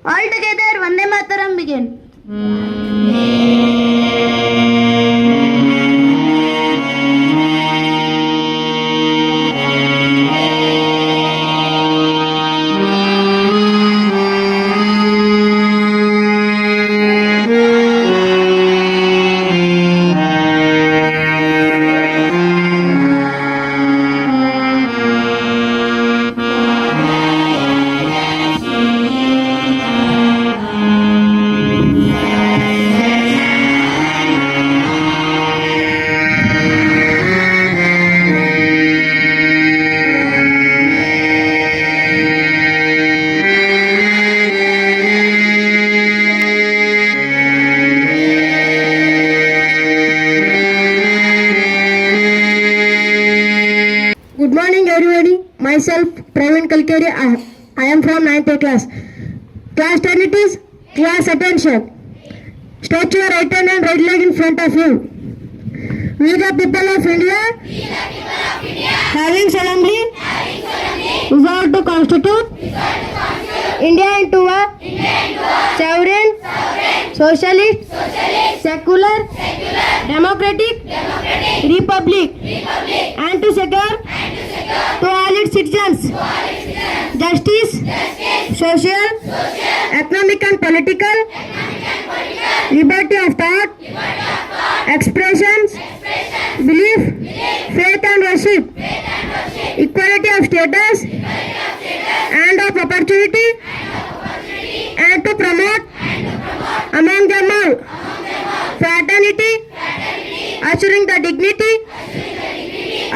All together, Vande Mataram begin. Good morning everybody. Myself Praveen Kalkeri. I am from 9th class. Class 10 it is class attention. Stretch your right hand and right leg in front of you. We the people of India, having solemnly resolved to constitute India into a sovereign, socialist, secular, democratic republic, and to secure to all its citizens justice, social, economic and political liberty of thought, expressions, belief, faith and worship, equality of status and of opportunity, and to promote among them all fraternity, assuring the dignity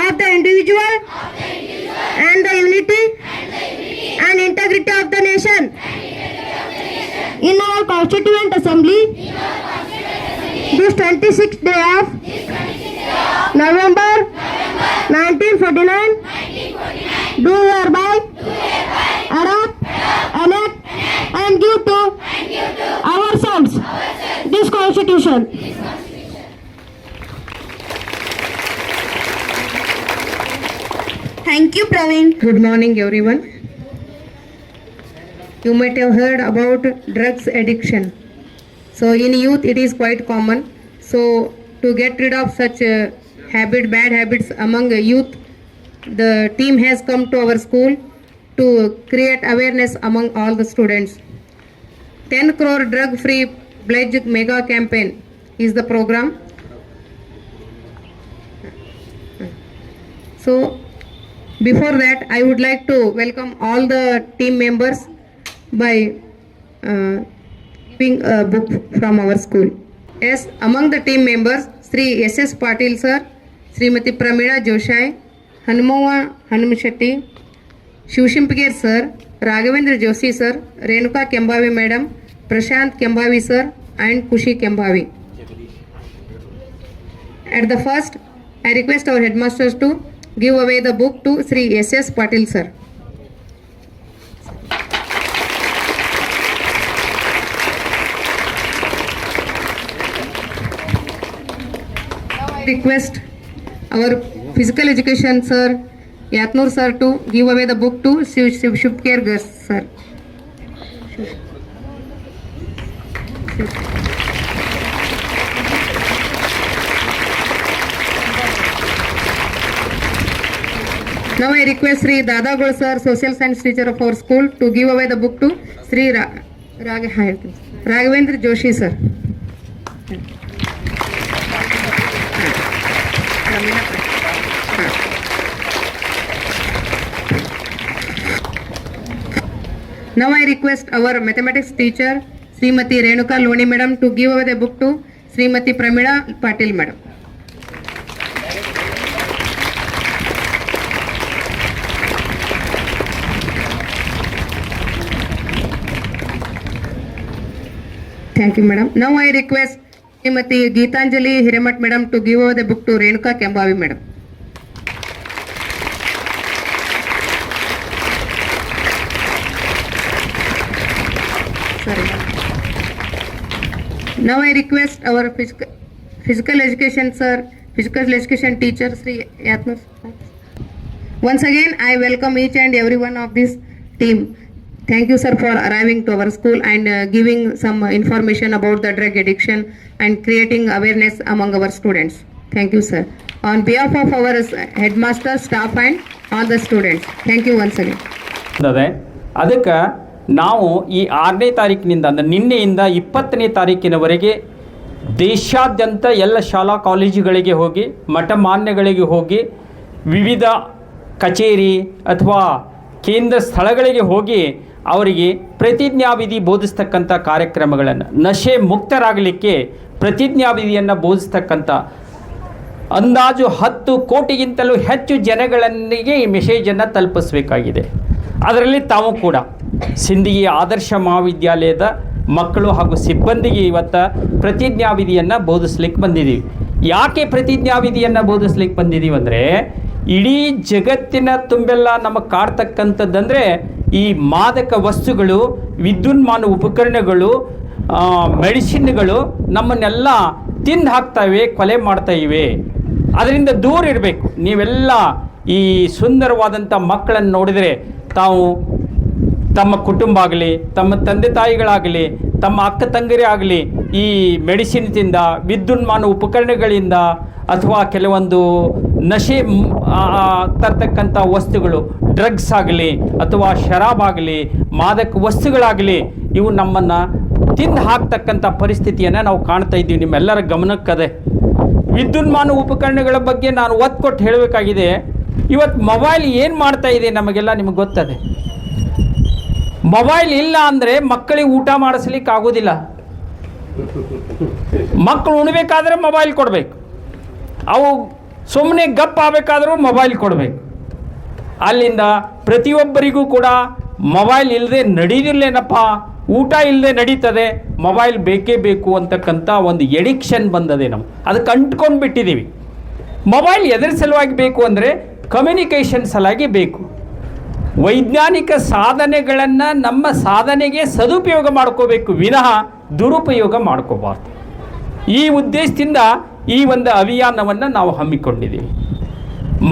of the individual and the unity and integrity of the nation. In our Constituent Assembly, this 26th day of November 1949, do hereby adopt, enact and give to ourselves this Constitution. Thank you, Praveen. Good morning, everyone. You might have heard about drugs addiction. So in youth, it is quite common. So to get rid of such bad habits among youth, the team has come to our school to create awareness among all the students. 10 crore drug-free pledge mega campaign is the program. So before that, I would like to welcome all the team members by giving a book from our school. Yes, among the team members, Sri S.S. Patil sir, Srimati Pramila Joshai, Hanumova Hanumshetty, Shivshimpagir sir, Raghavendra Joshi sir, Renuka Kembavi madam, Prashant Kembavi sir and Kushi Kembavi. At the first, I request our headmasters to give away the book to Sri S.S. Patil sir. Request our physical education sir Yatnur sir to give away the book to Shubhkar sir. Now I request Sri Dada Gol sir, social science teacher of our school, to give away the book to Sri Raghavendra Joshi sir. Now I request our mathematics teacher Srimati Renuka Loni madam to give away the book to Srimati Pramila Patil madam. Thank you madam. Now I request Srimati Geetanjali Hiramat madam to give away the book to Renuka Kembavi madam. Sorry. Now I request our physical education sir, physical education teacher Sri Yatnur. Once again I welcome each and every one of this team. Thank you, sir, for arriving to our school and giving some information about the drug addiction and creating awareness among our students. Thank you, sir. On behalf of our headmaster, staff and all the students, thank you once again. ಅದೇ ಅದಕ್ಕೆ ನಾವು ಈ 6ನೇ ತಾರೀಕಿನಿಂದ ಅಂದರೆ ನಿನ್ನೆಯಿಂದ 20ನೇ ತಾರೀಕಿನವರೆಗೆ ದೇಶಾದ್ಯಂತ ಎಲ್ಲ ಶಾಲಾ ಕಾಲೇಜುಗಳಿಗೆ ಹೋಗಿ ಮಠಮಾನ್ಯಗಳಿಗೆ ಹೋಗಿ ವಿವಿಧ ಕಚೇರಿ ಅಥವಾ ಕೇಂದ್ರ ಸ್ಥಳಗಳಿಗೆ ಹೋಗಿ ಅವರಿಗೆ ಪ್ರತಿಜ್ಞಾವಿಧಿ ಬೋಧಿಸ್ತಕ್ಕಂಥ ಕಾರ್ಯಕ್ರಮಗಳನ್ನು ನಶೆ ಮುಕ್ತರಾಗಲಿಕ್ಕೆ ಪ್ರತಿಜ್ಞಾವಿಧಿಯನ್ನು ಬೋಧಿಸ್ತಕ್ಕಂಥ ಅಂದಾಜು 10 ಕೋಟಿಗಿಂತಲೂ ಹೆಚ್ಚು ಜನಗಳಿಗೆ ಈ ಮೆಸೇಜನ್ನು ತಲುಪಿಸಬೇಕಾಗಿದೆ. ಅದರಲ್ಲಿ ತಾವು ಕೂಡ ಸಿಂದಗಿ ಆದರ್ಶ ಮಹಾವಿದ್ಯಾಲಯದ ಮಕ್ಕಳು ಹಾಗೂ ಸಿಬ್ಬಂದಿಗೆ ಇವತ್ತು ಪ್ರತಿಜ್ಞಾವಿಧಿಯನ್ನು ಬೋಧಿಸ್ಲಿಕ್ಕೆ ಬಂದಿದ್ದೀವಿ. ಯಾಕೆ ಪ್ರತಿಜ್ಞಾವಿಧಿಯನ್ನು ಬೋಧಿಸ್ಲಿಕ್ಕೆ ಬಂದಿದ್ದೀವಿ ಅಂದರೆ ಇಡೀ ಜಗತ್ತಿನ ತುಂಬೆಲ್ಲ ನಮಗೆ ಕಾಡ್ತಕ್ಕಂಥದ್ದಂದರೆ ಈ ಮಾದಕ ವಸ್ತುಗಳು, ವಿದ್ಯುನ್ಮಾನ ಉಪಕರಣಗಳು, ಮೆಡಿಸಿನ್ಗಳು ನಮ್ಮನ್ನೆಲ್ಲ ತಿಂದು ಹಾಕ್ತಾಯಿವೆ, ಕೊಲೆ ಮಾಡ್ತಾ ಇವೆ. ಅದರಿಂದ ದೂರ ಇರಬೇಕು. ನೀವೆಲ್ಲ ಈ ಸುಂದರವಾದಂಥ ಮಕ್ಕಳನ್ನು ನೋಡಿದರೆ ತಾವು ತಮ್ಮ ಕುಟುಂಬ ಆಗಲಿ, ತಮ್ಮ ತಂದೆ ತಾಯಿಗಳಾಗಲಿ, ತಮ್ಮ ಅಕ್ಕ ತಂಗಿರೇ ಆಗಲಿ ಈ ಮೆಡಿಸಿನ್ ತಿಂದ, ವಿದ್ಯುನ್ಮಾನ ಉಪಕರಣಗಳಿಂದ ಅಥವಾ ಕೆಲವೊಂದು ನಶೆ ತರ್ತಕ್ಕಂಥ ವಸ್ತುಗಳು, ಡ್ರಗ್ಸ್ ಆಗಲಿ ಅಥವಾ ಶರಾಬಾಗಲಿ, ಮಾದಕ ವಸ್ತುಗಳಾಗಲಿ ಇವು ನಮ್ಮನ್ನು ತಿಂದು ಹಾಕ್ತಕ್ಕಂಥ ಪರಿಸ್ಥಿತಿಯನ್ನು ನಾವು ಕಾಣ್ತಾ ಇದ್ದೀವಿ. ನಿಮ್ಮೆಲ್ಲರ ಗಮನಕ್ಕದೆ. ವಿದ್ಯುನ್ಮಾನ ಉಪಕರಣಗಳ ಬಗ್ಗೆ ನಾನು ಒತ್ತು ಕೊಟ್ಟು ಹೇಳಬೇಕಾಗಿದೆ. ಇವತ್ತು ಮೊಬೈಲ್ ಏನು ಮಾಡ್ತಾ ಇದೆ ನಮಗೆಲ್ಲ ನಿಮಗೆ ಗೊತ್ತದೆ. ಮೊಬೈಲ್ ಇಲ್ಲ ಅಂದರೆ ಮಕ್ಕಳಿಗೆ ಊಟ ಮಾಡಿಸ್ಲಿಕ್ಕೆ ಆಗೋದಿಲ್ಲ. ಮಕ್ಕಳು ಉಣ್ಬೇಕಾದ್ರೆ ಮೊಬೈಲ್ ಕೊಡಬೇಕು, ಅವು ಸುಮ್ಮನೆ ಗಪ್ ಆಗಬೇಕಾದ್ರೂ ಮೊಬೈಲ್ ಕೊಡಬೇಕು. ಅಲ್ಲಿಂದ ಪ್ರತಿಯೊಬ್ಬರಿಗೂ ಕೂಡ ಮೊಬೈಲ್ ಇಲ್ಲದೆ ನಡೀದಿಲ್ಲೇನಪ್ಪ, ಊಟ ಇಲ್ಲದೆ ನಡೀತದೆ, ಮೊಬೈಲ್ ಬೇಕೇ ಬೇಕು ಅಂತಕ್ಕಂಥ ಒಂದು ಎಡಿಕ್ಷನ್ ಬಂದದೆ. ನಾವು ಅದಕ್ಕೆ ಅಂಟ್ಕೊಂಡು ಬಿಟ್ಟಿದ್ದೀವಿ. ಮೊಬೈಲ್ ಎದರ ಸಲುವಾಗಿ ಬೇಕು ಅಂದರೆ ಕಮ್ಯುನಿಕೇಷನ್ ಸಲುವಾಗಿ ಬೇಕು. ವೈಜ್ಞಾನಿಕ ಸಾಧನೆಗಳನ್ನು ನಮ್ಮ ಸಾಧನೆಗೆ ಸದುಪಯೋಗ ಮಾಡ್ಕೋಬೇಕು, ವಿನಃ ದುರುಪಯೋಗ ಮಾಡ್ಕೋಬಾರ್ದು. ಈ ಉದ್ದೇಶದಿಂದ ಈ ಒಂದು ಅಭಿಯಾನವನ್ನು ನಾವು ಹಮ್ಮಿಕೊಂಡಿದ್ದೀವಿ.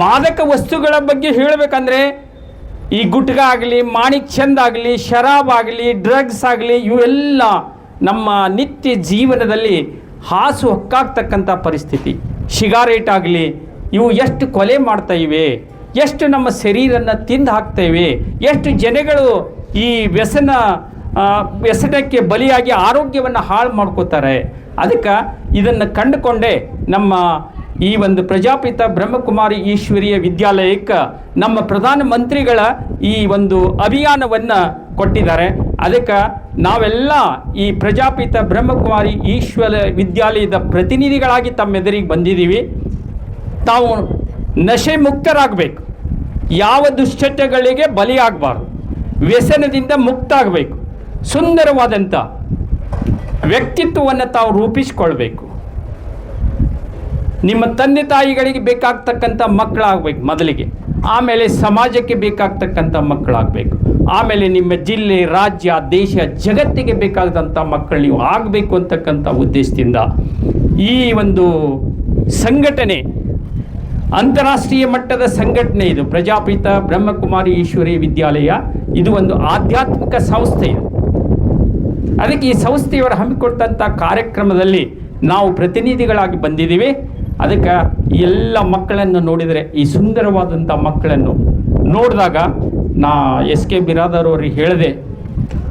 ಮಾದಕ ವಸ್ತುಗಳ ಬಗ್ಗೆ ಹೇಳಬೇಕಂದ್ರೆ ಈ ಗುಟ್ಕ ಆಗಲಿ, ಮಾಣಿಕ್ ಚಂದ್ ಆಗಲಿ, ಶರಾಬ್ ಆಗಲಿ, ಡ್ರಗ್ಸ್ ಆಗಲಿ ಇವೆಲ್ಲ ನಮ್ಮ ನಿತ್ಯ ಜೀವನದಲ್ಲಿ ಹಾಸು ಹೊಕ್ಕಾಗ್ತಕ್ಕಂಥ ಪರಿಸ್ಥಿತಿ. ಸಿಗಾರೇಟ್ ಆಗಲಿ ಇವು ಎಷ್ಟು ಕೊಲೆ ಮಾಡ್ತಾ ಇವೆ, ಎಷ್ಟು ನಮ್ಮ ಶರೀರನ್ನು ತಿಂದು ಹಾಕ್ತೇವೆ, ಎಷ್ಟು ಜನಗಳು ಈ ವ್ಯಸನಕ್ಕೆ ಬಲಿಯಾಗಿ ಆರೋಗ್ಯವನ್ನು ಹಾಳು ಮಾಡ್ಕೋತಾರೆ. ಅದಕ್ಕೆ ಇದನ್ನು ಕಂಡುಕೊಂಡೇ ನಮ್ಮ ಈ ಒಂದು ಪ್ರಜಾಪಿತ ಬ್ರಹ್ಮಕುಮಾರಿ ಈಶ್ವರೀಯ ವಿದ್ಯಾಲಯಕ್ಕೆ ನಮ್ಮ ಪ್ರಧಾನಮಂತ್ರಿಗಳ ಈ ಒಂದು ಅಭಿಯಾನವನ್ನು ಕೊಟ್ಟಿದ್ದಾರೆ. ಅದಕ್ಕೆ ನಾವೆಲ್ಲ ಈ ಪ್ರಜಾಪಿತ ಬ್ರಹ್ಮಕುಮಾರಿ ಈಶ್ವರ ವಿದ್ಯಾಲಯದ ಪ್ರತಿನಿಧಿಗಳಾಗಿ ತಮ್ಮೆದುರಿಗೆ ಬಂದಿದ್ದೀವಿ. ತಾವು ನಶೆ ಮುಕ್ತರಾಗಬೇಕು, ಯಾವ ದುಶ್ಚಟಗಳಿಗೆ ಬಲಿಯಾಗಬಾರ್ದು, ವ್ಯಸನದಿಂದ ಮುಕ್ತ ಆಗಬೇಕು, ಸುಂದರವಾದಂಥ ವ್ಯಕ್ತಿತ್ವವನ್ನು ತಾವು ರೂಪಿಸಿಕೊಳ್ಬೇಕು. ನಿಮ್ಮ ತಂದೆ ತಾಯಿಗಳಿಗೆ ಬೇಕಾಗ್ತಕ್ಕಂಥ ಮಕ್ಕಳಾಗಬೇಕು ಮೊದಲಿಗೆ, ಆಮೇಲೆ ಸಮಾಜಕ್ಕೆ ಬೇಕಾಗ್ತಕ್ಕಂಥ ಮಕ್ಕಳಾಗಬೇಕು, ಆಮೇಲೆ ನಿಮ್ಮ ಜಿಲ್ಲೆ, ರಾಜ್ಯ, ದೇಶ, ಜಗತ್ತಿಗೆ ಬೇಕಾದಂಥ ಮಕ್ಕಳು ನೀವು ಆಗಬೇಕು ಅಂತಕ್ಕಂಥ ಉದ್ದೇಶದಿಂದ ಈ ಒಂದು ಸಂಘಟನೆ ಅಂತಾರಾಷ್ಟ್ರೀಯ ಮಟ್ಟದ ಸಂಘಟನೆ. ಇದು ಪ್ರಜಾಪಿತ ಬ್ರಹ್ಮಕುಮಾರಿ ಈಶ್ವರಿ ವಿದ್ಯಾಲಯ, ಇದು ಒಂದು ಆಧ್ಯಾತ್ಮಿಕ ಸಂಸ್ಥೆ. ಇದು ಅದಕ್ಕೆ ಈ ಸಂಸ್ಥೆಯವರು ಹಮ್ಮಿಕೊಟ್ಟಂಥ ಕಾರ್ಯಕ್ರಮದಲ್ಲಿ ನಾವು ಪ್ರತಿನಿಧಿಗಳಾಗಿ ಬಂದಿದ್ದೀವಿ. ಅದಕ್ಕೆ ಎಲ್ಲ ಮಕ್ಕಳನ್ನು ನೋಡಿದರೆ, ಈ ಸುಂದರವಾದಂಥ ಮಕ್ಕಳನ್ನು ನೋಡಿದಾಗ ನಾ SK ಬಿರಾದರ್ ಅವ್ರಿಗೆ ಹೇಳಿದೆ,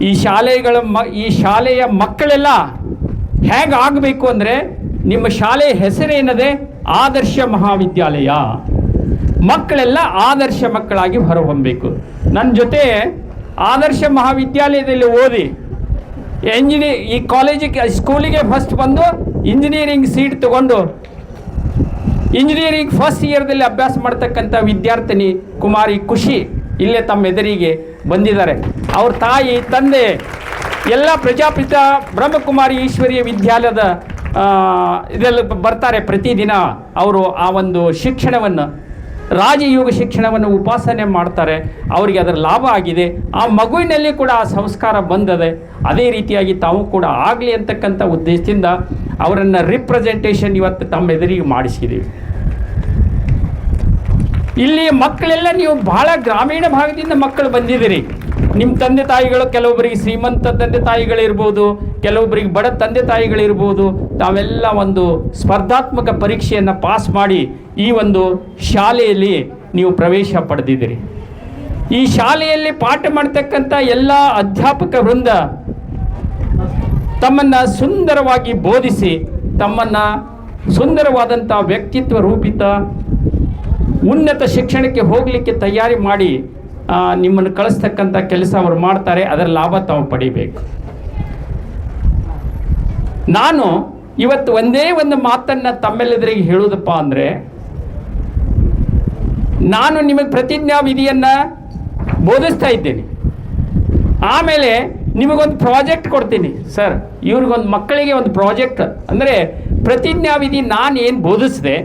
ಈ ಶಾಲೆಯ ಮಕ್ಕಳೆಲ್ಲ ಹೇಗೆ ಆಗಬೇಕು ಅಂದರೆ ನಿಮ್ಮ ಶಾಲೆಯ ಹೆಸರೇನದೆ ಆದರ್ಶ ಮಹಾವಿದ್ಯಾಲಯ. ಮಕ್ಕಳೆಲ್ಲ ಆದರ್ಶ ಮಕ್ಕಳಾಗಿ ಹೊರಹೊಮ್ಮಬೇಕು. ನನ್ನ ಜೊತೆ ಆದರ್ಶ ಮಹಾವಿದ್ಯಾಲಯದಲ್ಲಿ ಓದಿ ಈ ಕಾಲೇಜಿಗೆ ಸ್ಕೂಲಿಗೆ ಫಸ್ಟ್ ಬಂದು ಇಂಜಿನಿಯರಿಂಗ್ ಸೀಟ್ ತಗೊಂಡು ಇಂಜಿನಿಯರಿಂಗ್ ಫಸ್ಟ್ ಇಯರ್ದಲ್ಲಿ ಅಭ್ಯಾಸ ಮಾಡ್ತಕ್ಕಂಥ ವಿದ್ಯಾರ್ಥಿನಿ ಕುಮಾರಿ ಖುಷಿ ಇಲ್ಲೇ ತಮ್ಮ ಎದುರಿಗೆ ಬಂದಿದ್ದಾರೆ. ಅವ್ರ ತಾಯಿ ತಂದೆ ಎಲ್ಲ ಪ್ರಜಾಪಿತ ಬ್ರಹ್ಮಕುಮಾರಿ ಈಶ್ವರೀಯ ವಿದ್ಯಾಲಯದ ಇದೆಲ್ಲ ಬರ್ತಾರೆ. ಪ್ರತಿದಿನ ಅವರು ಆ ಒಂದು ಶಿಕ್ಷಣವನ್ನು, ರಾಜಯೋಗ ಶಿಕ್ಷಣವನ್ನು ಉಪಾಸನೆ ಮಾಡ್ತಾರೆ. ಅವರಿಗೆ ಅದರ ಲಾಭ ಆಗಿದೆ. ಆ ಮಗುವಿನಲ್ಲಿ ಕೂಡ ಆ ಸಂಸ್ಕಾರ ಬಂದದೆ. ಅದೇ ರೀತಿಯಾಗಿ ತಾವು ಕೂಡ ಆಗಲಿ ಅಂತಕ್ಕಂಥ ಉದ್ದೇಶದಿಂದ ಅವರನ್ನು ರಿಪ್ರೆಸೆಂಟೇಷನ್ ಇವತ್ತು ತಮ್ಮ ಎದುರಿಗೆ ಮಾಡಿಸಿದ್ದೀವಿ. ಇಲ್ಲಿ ಮಕ್ಕಳೆಲ್ಲ ನೀವು ಬಹಳ ಗ್ರಾಮೀಣ ಭಾಗದಿಂದ ಮಕ್ಕಳು ಬಂದಿದ್ದೀರಿ. ನಿಮ್ಮ ತಂದೆ ತಾಯಿಗಳು ಕೆಲವೊಬ್ಬರಿಗೆ ಶ್ರೀಮಂತ ತಂದೆ ತಾಯಿಗಳಿರ್ಬೋದು, ಕೆಲವೊಬ್ಬರಿಗೆ ಬಡ ತಂದೆ ತಾಯಿಗಳಿರ್ಬೋದು. ತಾವೆಲ್ಲ ಒಂದು ಸ್ಪರ್ಧಾತ್ಮಕ ಪರೀಕ್ಷೆಯನ್ನು ಪಾಸ್ ಮಾಡಿ ಈ ಒಂದು ಶಾಲೆಯಲ್ಲಿ ನೀವು ಪ್ರವೇಶ ಪಡೆದಿದ್ದೀರಿ. ಈ ಶಾಲೆಯಲ್ಲಿ ಪಾಠ ಮಾಡ್ತಕ್ಕಂಥ ಎಲ್ಲ ಅಧ್ಯಾಪಕ ವೃಂದ ತಮ್ಮನ್ನು ಸುಂದರವಾಗಿ ಬೋಧಿಸಿ, ತಮ್ಮನ್ನು ಸುಂದರವಾದಂಥ ವ್ಯಕ್ತಿತ್ವ ರೂಪಿತ ಉನ್ನತ ಶಿಕ್ಷಣಕ್ಕೆ ಹೋಗಲಿಕ್ಕೆ ತಯಾರಿ ಮಾಡಿ ನಿಮ್ಮನ್ನು ಕಳಿಸ್ತಕ್ಕಂಥ ಕೆಲಸ ಅವರು ಮಾಡ್ತಾರೆ. ಅದರ ಲಾಭ ತಾವು ಪಡಿಬೇಕು. ನಾನು ಇವತ್ತು ಒಂದೇ ಒಂದು ಮಾತನ್ನು ತಮ್ಮೆಲ್ಲದರಿಗೆ ಹೇಳುವುದಪ್ಪ ಅಂದರೆ, ನಾನು ನಿಮಗೆ ಪ್ರತಿಜ್ಞಾ ವಿಧಿಯನ್ನು ಬೋಧಿಸ್ತಾ ಇದ್ದೇನೆ. ಆಮೇಲೆ ನಿಮಗೊಂದು ಪ್ರಾಜೆಕ್ಟ್ ಕೊಡ್ತೀನಿ. ಸರ್, ಇವ್ರಿಗೊಂದು ಮಕ್ಕಳಿಗೆ ಒಂದು ಪ್ರಾಜೆಕ್ಟ್ ಅಂದರೆ ಪ್ರತಿಜ್ಞಾ ವಿಧಿ ನಾನು ಏನು ಬೋಧಿಸಿದೆ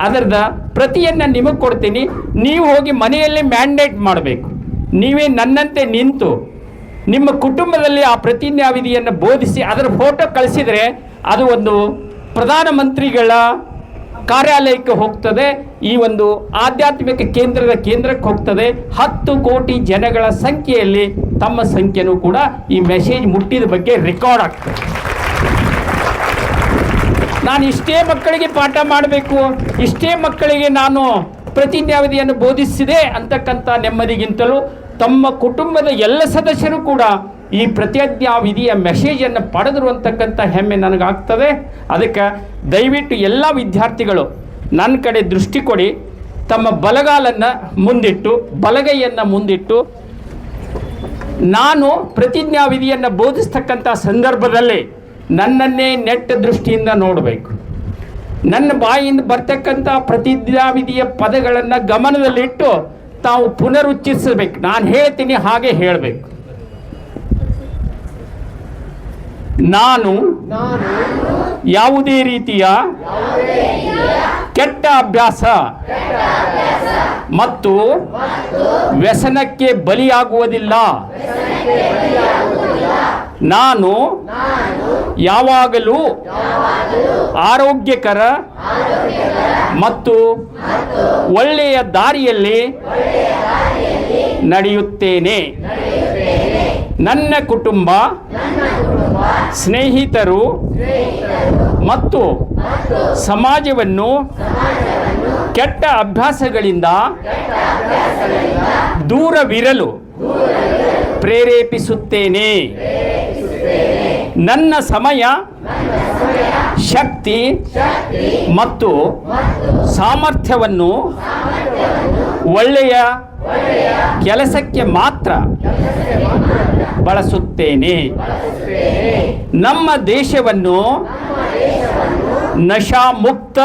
ಅದರದ ಪ್ರತಿಯನ್ನು ನಿಮಗೆ ಕೊಡ್ತೀನಿ. ನೀವು ಹೋಗಿ ಮನೆಯಲ್ಲಿ ಮ್ಯಾಂಡೇಟ್ ಮಾಡಬೇಕು. ನೀವೇ ನನ್ನಂತೆ ನಿಂತು ನಿಮ್ಮ ಕುಟುಂಬದಲ್ಲಿ ಆ ಪ್ರತಿಜ್ಞಾ ವಿಧಿಯನ್ನು ಬೋಧಿಸಿ ಅದರ ಫೋಟೋ ಕಳಿಸಿದರೆ ಅದು ಒಂದು ಪ್ರಧಾನಮಂತ್ರಿಗಳ ಕಾರ್ಯಾಲಯಕ್ಕೆ ಹೋಗ್ತದೆ. ಈ ಒಂದು ಆಧ್ಯಾತ್ಮಿಕ ಕೇಂದ್ರಕ್ಕೆ ಹೋಗ್ತದೆ. 10 ಕೋಟಿ ಜನಗಳ ಸಂಖ್ಯೆಯಲ್ಲಿ ತಮ್ಮ ಸಂಖ್ಯೆನೂ ಕೂಡ ಈ ಮೆಸೇಜ್ ಮುಟ್ಟಿದ ಬಗ್ಗೆ ರೆಕಾರ್ಡ್ ಆಗ್ತದೆ. ನಾನು ಇಷ್ಟೇ ಮಕ್ಕಳಿಗೆ ಪಾಠ ಮಾಡಬೇಕು, ಇಷ್ಟೇ ಮಕ್ಕಳಿಗೆ ನಾನು ಪ್ರತಿಜ್ಞಾವಿಧಿಯನ್ನು ಬೋಧಿಸಿದೆ ಅಂತಕ್ಕಂಥ ನೆಮ್ಮದಿಗಿಂತಲೂ ತಮ್ಮ ಕುಟುಂಬದ ಎಲ್ಲ ಸದಸ್ಯರು ಕೂಡ ಈ ಪ್ರತಿಜ್ಞಾವಿಧಿಯ ಮೆಸೇಜನ್ನು ಪಡೆದರು ಅಂತಕ್ಕಂಥ ಹೆಮ್ಮೆ ನನಗಾಗ್ತದೆ. ಅದಕ್ಕೆ ದಯವಿಟ್ಟು ಎಲ್ಲ ವಿದ್ಯಾರ್ಥಿಗಳು ನನ್ನ ಕಡೆ ದೃಷ್ಟಿ ಕೊಡಿ. ತಮ್ಮ ಬಲಗಾಲನ್ನು ಮುಂದಿಟ್ಟು, ಬಲಗೈಯನ್ನು ಮುಂದಿಟ್ಟು, ನಾನು ಪ್ರತಿಜ್ಞಾವಿಧಿಯನ್ನು ಬೋಧಿಸ್ತಕ್ಕಂಥ ಸಂದರ್ಭದಲ್ಲಿ ನನ್ನನ್ನೇ ನೆಟ್ಟ ದೃಷ್ಟಿಯಿಂದ ನೋಡಬೇಕು. ನನ್ನ ಬಾಯಿಯಿಂದ ಬರ್ತಕ್ಕಂಥ ಪ್ರತಿಜ್ಞಾವಿಧಿಯ ಪದಗಳನ್ನು ಗಮನದಲ್ಲಿಟ್ಟು ತಾವು ಪುನರುಚ್ಚರಿಸಬೇಕು. ನಾನು ಹೇಳ್ತೀನಿ ಹಾಗೆ ಹೇಳಬೇಕು. ನಾನು ಯಾವುದೇ ರೀತಿಯ ಕೆಟ್ಟ ಅಭ್ಯಾಸ ಮತ್ತು ವ್ಯಸನಕ್ಕೆ ಬಲಿಯಾಗುವುದಿಲ್ಲ. ನಾನು ಯಾವಾಗಲೂ ಆರೋಗ್ಯಕರ ಮತ್ತು ಒಳ್ಳೆಯ ದಾರಿಯಲ್ಲಿ ನಡೆಯುತ್ತೇನೆ. ನನ್ನ ಕುಟುಂಬ, ಸ್ನೇಹಿತರು ಮತ್ತು ಸಮಾಜವನ್ನು ಕೆಟ್ಟ ಅಭ್ಯಾಸಗಳಿಂದ ದೂರವಿರಲು ಪ್ರೇರೇಪಿಸುತ್ತೇನೆ. ನನ್ನ ಸಮಯ, ಶಕ್ತಿ ಮತ್ತು ಸಾಮರ್ಥ್ಯವನ್ನು ಒಳ್ಳೆಯ ಕೆಲಸಕ್ಕೆ ಮಾತ್ರ ಬಳಸುತ್ತೇನೆ. ನಮ್ಮ ದೇಶವನ್ನು ನಶಾಮುಕ್ತ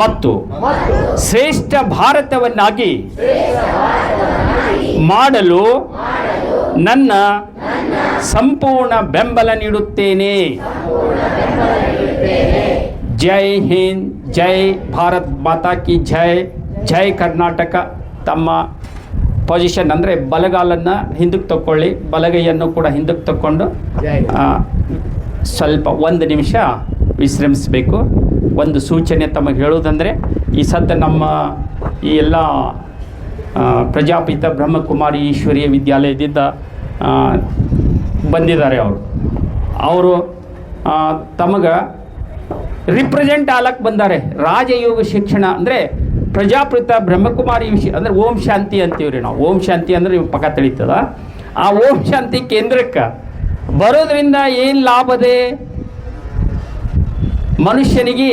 ಮತ್ತು ಶ್ರೇಷ್ಠ ಭಾರತವನ್ನಾಗಿ ಮಾಡಲು ನನ್ನ ಸಂಪೂರ್ಣ ಬೆಂಬಲ ನೀಡುತ್ತೇನೆ. ಜೈ ಹಿಂದ್, ಜೈ ಭಾರತ್ ಮಾತಾ ಕಿ ಜೈ, ಜೈ ಕರ್ನಾಟಕ. ತಮ್ಮ ಪೊಸಿಷನ್ ಅಂದರೆ ಬಲಗಾಲನ್ನು ಹಿಂದಕ್ಕೆ ತಗೊಳ್ಳಿ, ಬಲಗೈಯನ್ನು ಕೂಡ ಹಿಂದಕ್ಕೆ ತಗೊಂಡು ಸ್ವಲ್ಪ 1 ನಿಮಿಷ ವಿಶ್ರಮಿಸಬೇಕು. ಒಂದು ಸೂಚನೆ ತಮಗೆ ಹೇಳುವುದಂದರೆ, ಈ ಸದ್ಯ ನಮ್ಮ ಈ ಎಲ್ಲ ಪ್ರಜಾಪಿತ ಬ್ರಹ್ಮಕುಮಾರಿ ಈಶ್ವರೀಯ ವಿದ್ಯಾಲಯದಿಂದ ಬಂದಿದ್ದಾರೆ. ಅವರು ತಮಗೆ ರಿಪ್ರೆಸೆಂಟ್ ಆಲಕ್ಕೆ ಬಂದಾರೆ. ರಾಜಯೋಗ ಶಿಕ್ಷಣ ಅಂದರೆ ಪ್ರಜಾಪಿತ ಬ್ರಹ್ಮಕುಮಾರಿ ಅಂದರೆ ಓಂ ಶಾಂತಿ ಅಂತೀವ್ರಿ ನಾವು. ಓಂ ಶಾಂತಿ ಅಂದರೆ ನೀವು ಪಕ್ಕ ತಿಳಿತದ. ಆ ಓಂ ಶಾಂತಿ ಕೇಂದ್ರಕ್ಕೆ ಬರೋದ್ರಿಂದ ಏನು ಲಾಭದೆ? ಮನುಷ್ಯನಿಗೆ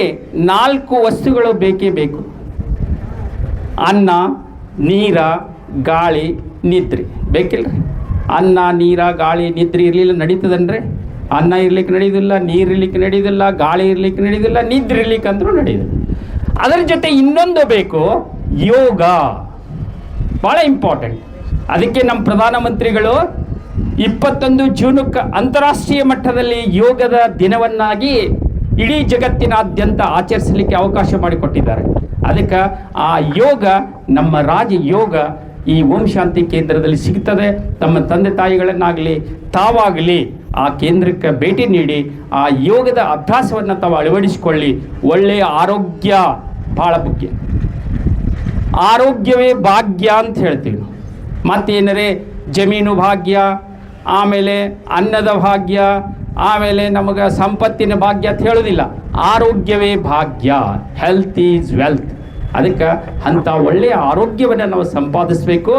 4 ವಸ್ತುಗಳು ಬೇಕೇ ಬೇಕು: ಅನ್ನ, ನೀರ, ಗಾಳಿ, ನಿದ್ರೆ. ಬೇಕಿಲ್ಲ? ಅನ್ನ, ನೀರ, ಗಾಳಿ, ನಿದ್ರೆ ಇರಲಿಲ್ಲ ನಡೀತದನ್ರಿ? ಅನ್ನ ಇರ್ಲಿಕ್ಕೆ ನಡೆಯೋದಿಲ್ಲ, ನೀರು ಇರ್ಲಿಕ್ಕೆ ನಡೆಯೋದಿಲ್ಲ, ಗಾಳಿ ಇರ್ಲಿಕ್ಕೆ ನಡೆಯೋದಿಲ್ಲ, ನಿದ್ರೆ ಇರ್ಲಿಕ್ಕೆ ಅಂದರೂ ನಡೆಯೋದಿಲ್ಲ. ಅದರ ಜೊತೆ ಇನ್ನೊಂದು ಬೇಕು, ಯೋಗ. ಭಾಳ ಇಂಪಾರ್ಟೆಂಟ್. ಅದಕ್ಕೆ ನಮ್ಮ ಪ್ರಧಾನಮಂತ್ರಿಗಳು 21 ಜೂನಕ್ಕೆ ಅಂತಾರಾಷ್ಟ್ರೀಯ ಮಟ್ಟದಲ್ಲಿ ಯೋಗದ ದಿನವನ್ನಾಗಿ ಇಡೀ ಜಗತ್ತಿನಾದ್ಯಂತ ಆಚರಿಸಲಿಕ್ಕೆ ಅವಕಾಶ ಮಾಡಿಕೊಟ್ಟಿದ್ದಾರೆ. ಅದಕ್ಕೆ ಆ ಯೋಗ, ನಮ್ಮ ರಾಜಯೋಗ ಈ ಓಂ ಶಾಂತಿ ಕೇಂದ್ರದಲ್ಲಿ ಸಿಗ್ತದೆ. ತಮ್ಮ ತಂದೆ ತಾಯಿಗಳನ್ನಾಗಲಿ ತಾವಾಗಲಿ ಆ ಕೇಂದ್ರಕ್ಕೆ ಭೇಟಿ ನೀಡಿ ಆ ಯೋಗದ ಅಭ್ಯಾಸವನ್ನು ತಾವು ಅಳವಡಿಸಿಕೊಳ್ಳಿ. ಒಳ್ಳೆಯ ಆರೋಗ್ಯ ಭಾಳ ಮುಖ್ಯ. ಆರೋಗ್ಯವೇ ಭಾಗ್ಯ ಅಂತ ಹೇಳ್ತೀವಿ ನಾವು. ಮತ್ತೇನರೇ ಜಮೀನು ಭಾಗ್ಯ, ಆಮೇಲೆ ಅನ್ನದ ಭಾಗ್ಯ, ಆಮೇಲೆ ನಮಗೆ ಸಂಪತ್ತಿನ ಭಾಗ್ಯ ಅಂತ ಹೇಳೋದಿಲ್ಲ. ಆರೋಗ್ಯವೇ ಭಾಗ್ಯ, ಹೆಲ್ತ್ ಈಸ್ ವೆಲ್ತ್. ಅದಕ್ಕೆ ಅಂಥ ಒಳ್ಳೆಯ ಆರೋಗ್ಯವನ್ನು ನಾವು ಸಂಪಾದಿಸಬೇಕು.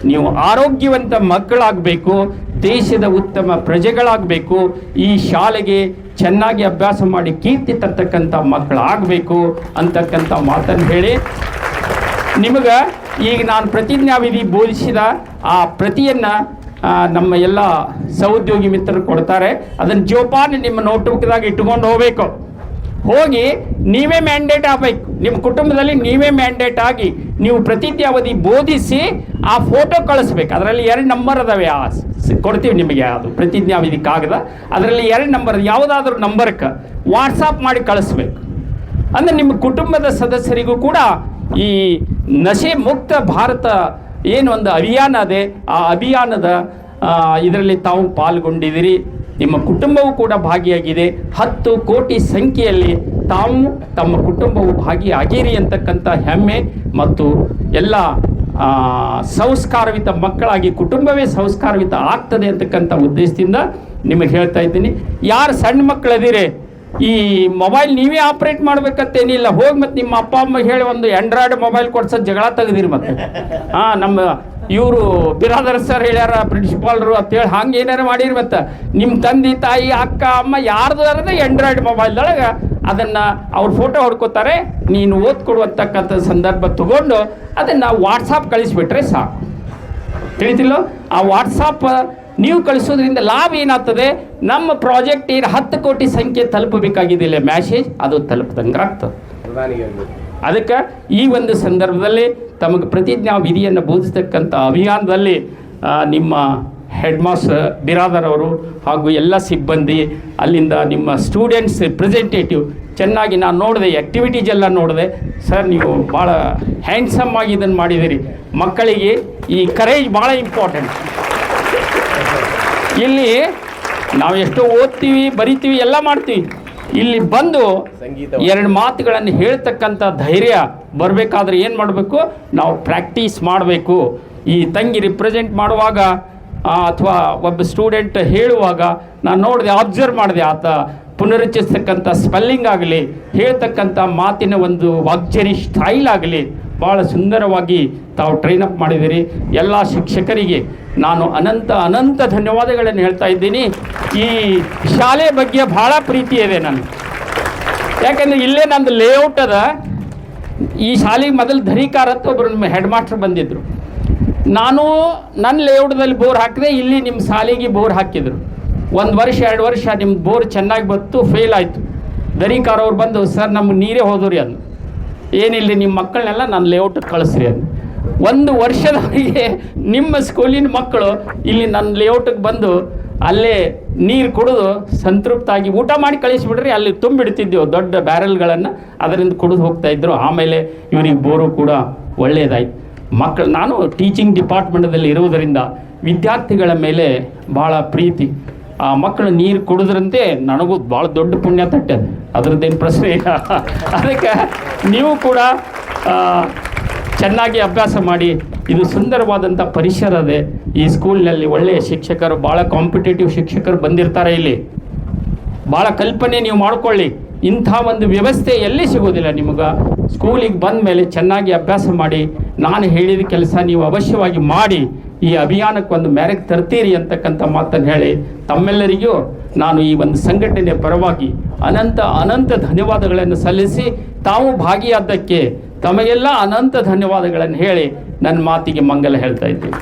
ನೀವು ಆರೋಗ್ಯವಂತ ಮಕ್ಕಳಾಗಬೇಕು, ದೇಶದ ಉತ್ತಮ ಪ್ರಜೆಗಳಾಗಬೇಕು, ಈ ಶಾಲೆಗೆ ಚೆನ್ನಾಗಿ ಅಭ್ಯಾಸ ಮಾಡಿ ಕೀರ್ತಿ ತರ್ತಕ್ಕಂಥ ಮಕ್ಕಳಾಗಬೇಕು ಅಂತಕ್ಕಂಥ ಮಾತನ್ನು ಹೇಳಿ, ನಿಮಗೆ ಈಗ ನಾನು ಪ್ರತಿಜ್ಞಾವಿಧಿ ಬೋಧಿಸಿದ ಆ ಪ್ರತಿಯನ್ನು ನಮ್ಮ ಎಲ್ಲ ಸಹೋದ್ಯೋಗಿ ಮಿತ್ರರು ಕೊಡ್ತಾರೆ. ಅದನ್ನು ಜೋಪಾನ ನಿಮ್ಮ ನೋಟ್ಬುಕ್ದಾಗ ಇಟ್ಕೊಂಡು ಹೋಗಬೇಕು. ಹೋಗಿ ನೀವೇ ಮ್ಯಾಂಡೇಟ್ ಆಗಬೇಕು. ನಿಮ್ಮ ಕುಟುಂಬದಲ್ಲಿ ನೀವೇ ಮ್ಯಾಂಡೇಟ್ ಆಗಿ ನೀವು ಪ್ರತಿಜ್ಞಾವಧಿ ಬೋಧಿಸಿ ಆ ಫೋಟೋ ಕಳಿಸ್ಬೇಕು. ಅದರಲ್ಲಿ 2 ನಂಬರ್ ಅದಾವೆ, ಕೊಡ್ತೀವಿ ನಿಮಗೆ. ಅದು ಪ್ರತಿಜ್ಞಾವಿಧಿ ಕಾಗದ, ಅದರಲ್ಲಿ 2 ನಂಬರ್, ಯಾವುದಾದ್ರೂ ನಂಬರ್ಗೆ ವಾಟ್ಸಾಪ್ ಮಾಡಿ ಕಳಿಸ್ಬೇಕು. ಅಂದರೆ ನಿಮ್ಮ ಕುಟುಂಬದ ಸದಸ್ಯರಿಗೂ ಕೂಡ ಈ ನಶೆ ಮುಕ್ತ ಭಾರತ ಏನು ಒಂದು ಅಭಿಯಾನ ಅದೇ, ಆ ಅಭಿಯಾನದ ಇದರಲ್ಲಿ ತಾವು ಪಾಲ್ಗೊಂಡಿದ್ದೀರಿ. ನಿಮ್ಮ ಕುಟುಂಬವೂ ಕೂಡ ಭಾಗಿಯಾಗಿದೆ. 10 ಕೋಟಿ ಸಂಖ್ಯೆಯಲ್ಲಿ ತಾವು ತಮ್ಮ ಕುಟುಂಬವು ಭಾಗಿಯಾಗಿರಿ ಅಂತಕ್ಕಂಥ ಹೆಮ್ಮೆ ಮತ್ತು ಎಲ್ಲ ಸಂಸ್ಕಾರವಿತ ಮಕ್ಕಳಾಗಿ ಕುಟುಂಬವೇ ಸಂಸ್ಕಾರವಿತ ಆಗ್ತದೆ ಅಂತಕ್ಕಂಥ ಉದ್ದೇಶದಿಂದ ನಿಮಗೆ ಹೇಳ್ತಾ ಇದ್ದೀನಿ. ಯಾರು ಸಣ್ಣ ಮಕ್ಕಳದಿರಿ, ಈ ಮೊಬೈಲ್ ನೀವೇ ಆಪ್ರೇಟ್ ಮಾಡ್ಬೇಕಂತೇನಿಲ್ಲ. ಹೋಗಿ ಮತ್ತು ನಿಮ್ಮ ಅಪ್ಪ ಅಮ್ಮ ಹೇಳಿ ಒಂದು ಆಂಡ್ರಾಯ್ಡ್ ಮೊಬೈಲ್ ಕೊಡ್ಸೋದು ಜಗಳ ತೆಗೆದಿರಿ. ಮತ್ತೆ ನಮ್ಮ ಇವರು ಬಿರಾದರ್ ಸರ್ ಹೇಳ್ಯಾರ ಪ್ರಿನ್ಸಿಪಾಲ್ರು ಅಂತೇಳಿ ಹಂಗೆ ಏನಾರು ಮಾಡಿರಿ. ಮತ್ತು ನಿಮ್ಮ ತಂದೆ ತಾಯಿ ಅಕ್ಕ ಅಮ್ಮ ಯಾರ್ದು ಅರದ ಆಂಡ್ರಾಯ್ಡ್ ಮೊಬೈಲ್ದೊಳಗೆ ಅದನ್ನು ಅವ್ರ ಫೋಟೋ ಹೊಡ್ಕೋತಾರೆ. ನೀನು ಓದ್ಕೊಡುವಂತಕ್ಕಂಥ ಸಂದರ್ಭ ತಗೊಂಡು ಅದನ್ನು ವಾಟ್ಸಾಪ್ ಕಳಿಸಿಬಿಟ್ರೆ ಸಾಕು. ತಿಳಿತಿಲ್ಲೋ? ಆ ವಾಟ್ಸಾಪ್ ನೀವು ಕಳಿಸೋದ್ರಿಂದ ಲಾಭ ಏನಾಗ್ತದೆ, ನಮ್ಮ ಪ್ರಾಜೆಕ್ಟ್ ಏನು 10 ಕೋಟಿ ಸಂಖ್ಯೆ ತಲುಪಬೇಕಾಗಿದ್ದಿಲ್ಲ ಮ್ಯಾಸೇಜ್, ಅದು ತಲುಪದಂಗೆ ಆಗ್ತದೆ. ಅದಕ್ಕೆ ಈ ಒಂದು ಸಂದರ್ಭದಲ್ಲಿ ತಮಗೆ ಪ್ರತಿಜ್ಞಾ ವಿಧಿಯನ್ನು ಬೋಧಿಸ್ತಕ್ಕಂಥ ಅಭಿಯಾನದಲ್ಲಿ ನಿಮ್ಮ ಹೆಡ್ ಮಾಸ್ಟರ್ ಬಿರಾದರ್ ಅವರು ಹಾಗೂ ಎಲ್ಲ ಸಿಬ್ಬಂದಿ, ಅಲ್ಲಿಂದ ನಿಮ್ಮ ಸ್ಟೂಡೆಂಟ್ಸ್ ರಿಪ್ರೆಸೆಂಟೇಟಿವ್ ಚೆನ್ನಾಗಿ ನಾನು ನೋಡಿದೆ, ಆ್ಯಕ್ಟಿವಿಟೀಸ್ ಎಲ್ಲ ನೋಡಿದೆ. ಸರ್ ನೀವು ಭಾಳ ಹ್ಯಾಂಡ್ಸಮ್ ಆಗಿ ಇದನ್ನು ಮಾಡಿದ್ದೀರಿ. ಮಕ್ಕಳಿಗೆ ಈ ಕರೇಜ್ ಭಾಳ ಇಂಪಾರ್ಟೆಂಟ್. ಇಲ್ಲಿ ನಾವು ಎಷ್ಟೋ ಓದ್ತೀವಿ, ಬರಿತೀವಿ, ಎಲ್ಲ ಮಾಡ್ತೀವಿ. ಇಲ್ಲಿ ಬಂದು 2 ಮಾತುಗಳನ್ನು ಹೇಳ್ತಕ್ಕಂಥ ಧೈರ್ಯ ಬರಬೇಕಾದ್ರೆ ಏನು ಮಾಡಬೇಕು, ನಾವು ಪ್ರಾಕ್ಟೀಸ್ ಮಾಡಬೇಕು. ಈ ತಂಗಿ ರಿಪ್ರೆಸೆಂಟ್ ಮಾಡುವಾಗ ಅಥವಾ ಒಬ್ಬ ಸ್ಟೂಡೆಂಟ್ ಹೇಳುವಾಗ ನಾನು ನೋಡಿದೆ, ಅಬ್ಸರ್ವ್ ಮಾಡಿದೆ, ಆತ ಪುನರುಚ್ಚರಿಸ್ತಕ್ಕಂಥ ಸ್ಪೆಲ್ಲಿಂಗ್ ಆಗಲಿ, ಹೇಳ್ತಕ್ಕಂಥ ಮಾತಿನ ಒಂದು ವಾಗ್ಜನಿ ಸ್ಟೈಲ್ ಆಗಲಿ ಭಾಳ ಸುಂದರವಾಗಿ ತಾವು ಟ್ರೈನ್ ಅಪ್ ಮಾಡಿದ್ದೀರಿ. ಎಲ್ಲ ಶಿಕ್ಷಕರಿಗೆ ನಾನು ಅನಂತ ಧನ್ಯವಾದಗಳನ್ನು ಹೇಳ್ತಾ ಇದ್ದೀನಿ. ಈ ಶಾಲೆ ಬಗ್ಗೆ ಭಾಳ ಪ್ರೀತಿ ಇದೆ ನನಗೆ. ಯಾಕಂದರೆ ಇಲ್ಲೇ ನಂದು ಲೇಔಟ್ ಅದ. ಈ ಶಾಲೆಗೆ ಮೊದಲು ಧನಿಕಾರ ಅಂತ ಒಬ್ಬರು ನಿಮ್ಮ ಹೆಡ್ ಮಾಸ್ಟರ್ ಬಂದಿದ್ದರು. ನಾನು ನನ್ನ ಲೇಔಟ್ದಲ್ಲಿ ಬೋರ್ ಹಾಕಿದೆ, ಇಲ್ಲಿ ನಿಮ್ಮ ಶಾಲೆಗೆ ಬೋರ್ ಹಾಕಿದರು. 1 ವರ್ಷ 2 ವರ್ಷ ನಿಮ್ಮ ಬೋರ್ ಚೆನ್ನಾಗಿ ಬಂತು, ಫೇಲ್ ಆಯಿತು. ಧನಿಕಾರ ಅವ್ರು ಬಂದು, ಸರ್ ನಮ್ಗೆ ನೀರೇ ಹೋದ್ರಿ ಅಂದು. ಏನಿಲ್ಲ, ನಿಮ್ಮ ಮಕ್ಕಳನ್ನೆಲ್ಲ ನನ್ನ ಲೇಔಟಿಗೆ ಕಳಿಸ್ರಿ ಅಂದು. 1 ವರ್ಷದವರೆಗೆ ನಿಮ್ಮ ಸ್ಕೂಲಿನ ಮಕ್ಕಳು ಇಲ್ಲಿ ನನ್ನ ಲೇಔಟಿಗೆ ಬಂದು ಅಲ್ಲೇ ನೀರು ಕುಡಿದು ಸಂತೃಪ್ತಾಗಿ ಊಟ ಮಾಡಿ ಕಳಿಸಿಬಿಡ್ರಿ. ಅಲ್ಲಿ ತುಂಬಿಡ್ತಿದ್ದೆವು ದೊಡ್ಡ ಬ್ಯಾರಲ್ಗಳನ್ನು, ಅದರಿಂದ ಕುಡಿದು ಹೋಗ್ತಾಯಿದ್ರು. ಆಮೇಲೆ ಇವರಿಗೆ ಬೋರು ಕೂಡ ಒಳ್ಳೆಯದಾಯ್ತು. ಮಕ್ಕಳು, ನಾನು ಟೀಚಿಂಗ್ ಡಿಪಾರ್ಟ್ಮೆಂಟದಲ್ಲಿ ಇರುವುದರಿಂದ ವಿದ್ಯಾರ್ಥಿಗಳ ಮೇಲೆ ಭಾಳ ಪ್ರೀತಿ. ಆ ಮಕ್ಕಳು ನೀರು ಕುಡಿದ್ರಂತೆ ನನಗೂ ಭಾಳ ದೊಡ್ಡ ಪುಣ್ಯ ತಟ್ಟದು, ಅದರದ್ದೇನು ಪ್ರಶ್ನೆ ಇಲ್ಲ. ಅದಕ್ಕೆ ನೀವು ಕೂಡ ಚೆನ್ನಾಗಿ ಅಭ್ಯಾಸ ಮಾಡಿ. ಇದು ಸುಂದರವಾದಂಥ ಪರಿಸರ ಇದೆ ಈ ಸ್ಕೂಲ್ನಲ್ಲಿ. ಒಳ್ಳೆಯ ಶಿಕ್ಷಕರು, ಭಾಳ ಕಾಂಪಿಟೇಟಿವ್ ಶಿಕ್ಷಕರು ಬಂದಿರ್ತಾರೆ. ಇಲ್ಲಿ ಭಾಳ ಕಲ್ಪನೆ ನೀವು ಮಾಡ್ಕೊಳ್ಳಿ. ಇಂಥ ಒಂದು ವ್ಯವಸ್ಥೆ ಎಲ್ಲಿ ಸಿಗೋದಿಲ್ಲ ನಿಮಗೆ. ಸ್ಕೂಲಿಗೆ ಬಂದ ಮೇಲೆ ಚೆನ್ನಾಗಿ ಅಭ್ಯಾಸ ಮಾಡಿ, ನಾನು ಹೇಳಿದ ಕೆಲಸ ನೀವು ಅವಶ್ಯವಾಗಿ ಮಾಡಿ ಈ ಅಭಿಯಾನಕ್ಕೆ ಒಂದು ಮೆರೆಗೆ ತರ್ತೀರಿ ಅಂತಕ್ಕಂಥ ಮಾತನ್ನು ಹೇಳಿ ತಮ್ಮೆಲ್ಲರಿಗೂ ನಾನು ಈ ಒಂದು ಸಂಘಟನೆ ಪರವಾಗಿ ಅನಂತ ಧನ್ಯವಾದಗಳನ್ನು ಸಲ್ಲಿಸಿ, ತಾವು ಭಾಗಿಯಾದ್ದಕ್ಕೆ ತಮಗೆಲ್ಲ ಅನಂತ ಧನ್ಯವಾದಗಳನ್ನು ಹೇಳಿ ನನ್ನ ಮಾತಿಗೆ ಮಂಗಲ ಹೇಳ್ತಾ ಇದ್ದೀನಿ.